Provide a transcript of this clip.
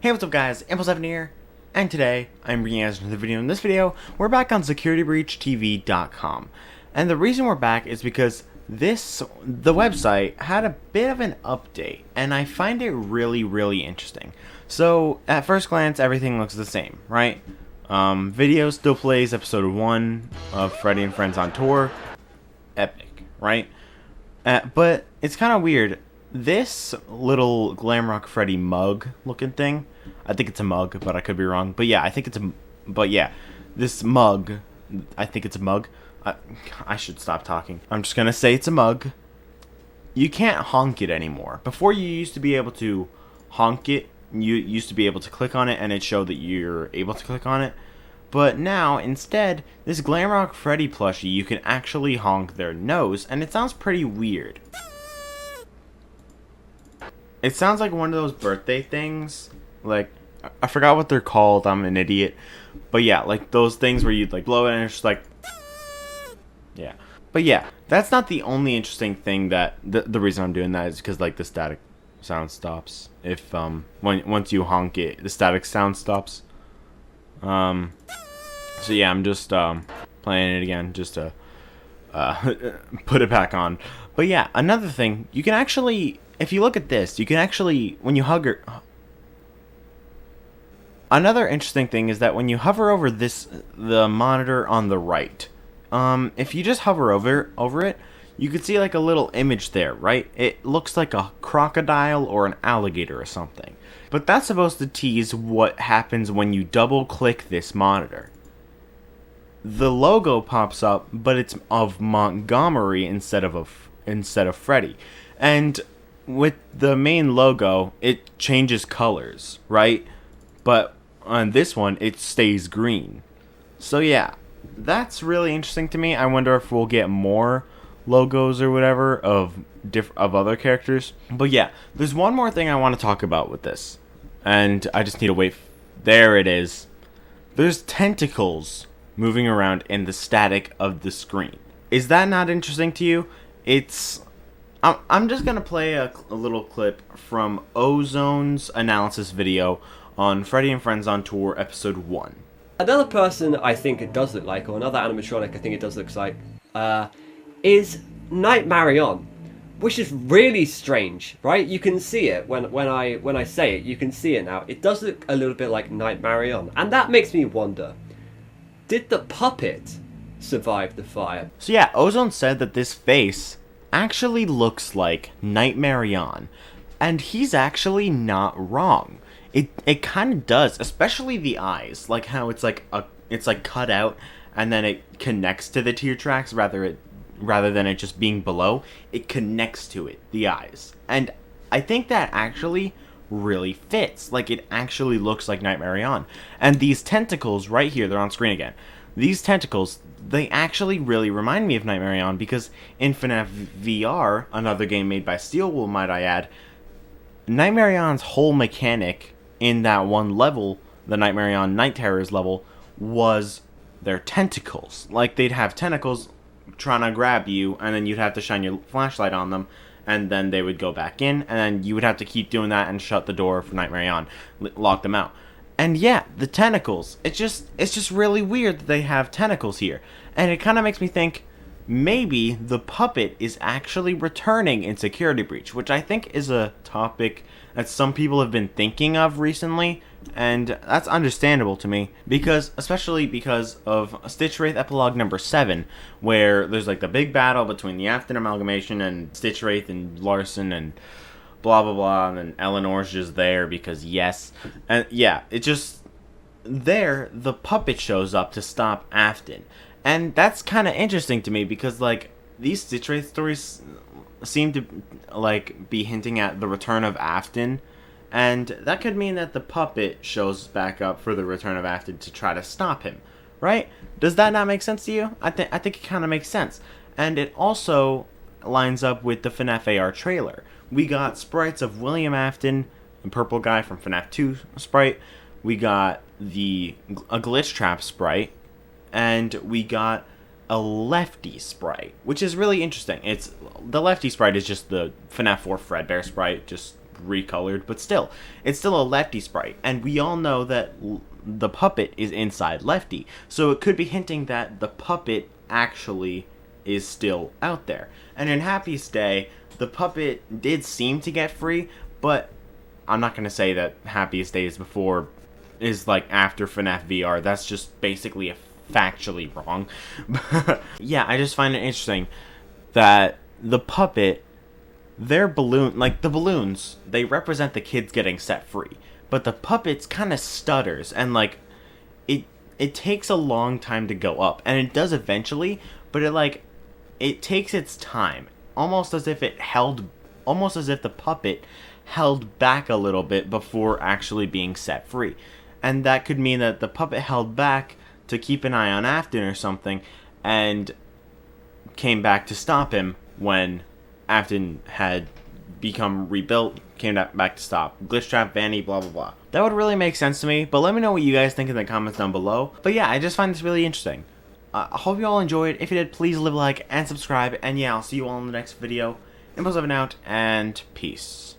Hey, what's up guys, Impulse7 here, and today I'm bringing you guys another video. In this video, we're back on SecurityBreachTV.com, and the reason we're back is because the website had a bit of an update, and I find it really interesting. So, at first glance, everything looks the same, right? Video still plays episode 1 of Freddy and Friends on Tour. Epic, right? But it's kind of weird. This little Glamrock Freddy mug looking thing, I think it's a mug, but I could be wrong. But yeah, I think it's this mug, I think it's a mug. I should stop talking. I'm just gonna say it's a mug. You can't honk it anymore. Before, you used to be able to honk it. You used to be able to click on it and it showed that you're able to click on it. But now, instead, this Glamrock Freddy plushie, you can actually honk their nose, and it sounds pretty weird. It sounds like one of those birthday things, like, I forgot what they're called, I'm an idiot. But yeah, like those things where you'd like blow it and it's just like, yeah. But yeah, that's not the only interesting thing that, the reason I'm doing that is because like the static sound stops. If, once you honk it, the static sound stops. So yeah, I'm just, playing it again, just to, put it back on. But yeah, another thing, you can actually, if you look at this, you can actually, when you hover... Another interesting thing is that when you hover over the monitor on the right, if you just hover over it, you can see like a little image there, right? It looks like a crocodile or an alligator or something. But that's supposed to tease what happens when you double click this monitor. The logo pops up, but it's of Montgomery instead of Freddy. And with the main logo, it changes colors, right? But on this one, it stays green. So yeah, that's really interesting to me. I wonder if we'll get more logos or whatever of other characters. But yeah, there's one more thing I want to talk about with this, and I just need to wait. There it is. There's tentacles moving around in the static of the screen. Is that not interesting to you? I'm just gonna play a little clip from Ozone's analysis video on Freddy and Friends on Tour episode 1. Another person I think it does look like, or another animatronic I think it does look like, is Nightmarion, which is really strange, right? You can see it when I say it. You can see it now. It does look a little bit like Nightmarion, and that makes me wonder: did the puppet survive the fire? So yeah, Ozone said that this face actually looks like Nightmarion, and he's actually not wrong. It kind of does, especially the eyes, like how it's like cut out and then it connects to the tear tracks rather than it just being below. It connects to it, the eyes, and I think that actually really fits. Like, it actually looks like Nightmarion. And these tentacles right here, they're on screen again. These tentacles, they actually really remind me of Nightmarion, because in FNAF VR, another game made by Steelwool, might I add, Nightmarion's whole mechanic in that one level, the Nightmarion Night Terrors level, was their tentacles. Like, they'd have tentacles trying to grab you, and then you'd have to shine your flashlight on them, and then they would go back in, and then you would have to keep doing that and shut the door for Nightmarion, lock them out. And yeah, the tentacles, it's just really weird that they have tentacles here. And it kind of makes me think maybe the puppet is actually returning in Security Breach, which I think is a topic that some people have been thinking of recently, and that's understandable to me, especially because of Stitch Wraith Epilogue number 7, where there's like the big battle between the Afton Amalgamation and Stitch Wraith and Larson and blah blah blah, and then Eleanor's just there because yes. And yeah, the puppet shows up to stop Afton. And that's kind of interesting to me, because like these Stitch Wraith stories seem to like be hinting at the return of Afton, and that could mean that the puppet shows back up for the return of Afton to try to stop him, right? Does that not make sense to you? I think it kind of makes sense, and it also lines up with the FNAF AR trailer. We got sprites of William Afton, the purple guy from FNAF 2 sprite. We got a Glitch Trap sprite, and we got a Lefty sprite, which is really interesting. The Lefty sprite is just the FNAF 4 Fredbear sprite, just recolored, but still, it's still a Lefty sprite, and we all know that the puppet is inside Lefty, so it could be hinting that the puppet actually is still out there. And in Happiest Day, the puppet did seem to get free, but I'm not going to say that Happiest Day is like after FNAF VR. That's just basically factually wrong. Yeah, I just find it interesting that the puppet, their balloon, like the balloons, they represent the kids getting set free, but the puppets kind of stutters, and like it takes a long time to go up, and it does eventually, but it takes its time, almost as if the puppet held back a little bit before actually being set free. And that could mean that the puppet held back to keep an eye on Afton or something, and came back to stop him when Afton had become rebuilt, came back to stop. Glitchtrap, Vanny, blah blah blah. That would really make sense to me, but let me know what you guys think in the comments down below. But yeah, I just find this really interesting. I hope you all enjoyed. If you did, please leave a like and subscribe, and yeah, I'll see you all in the next video. Impulse 7 out, and peace.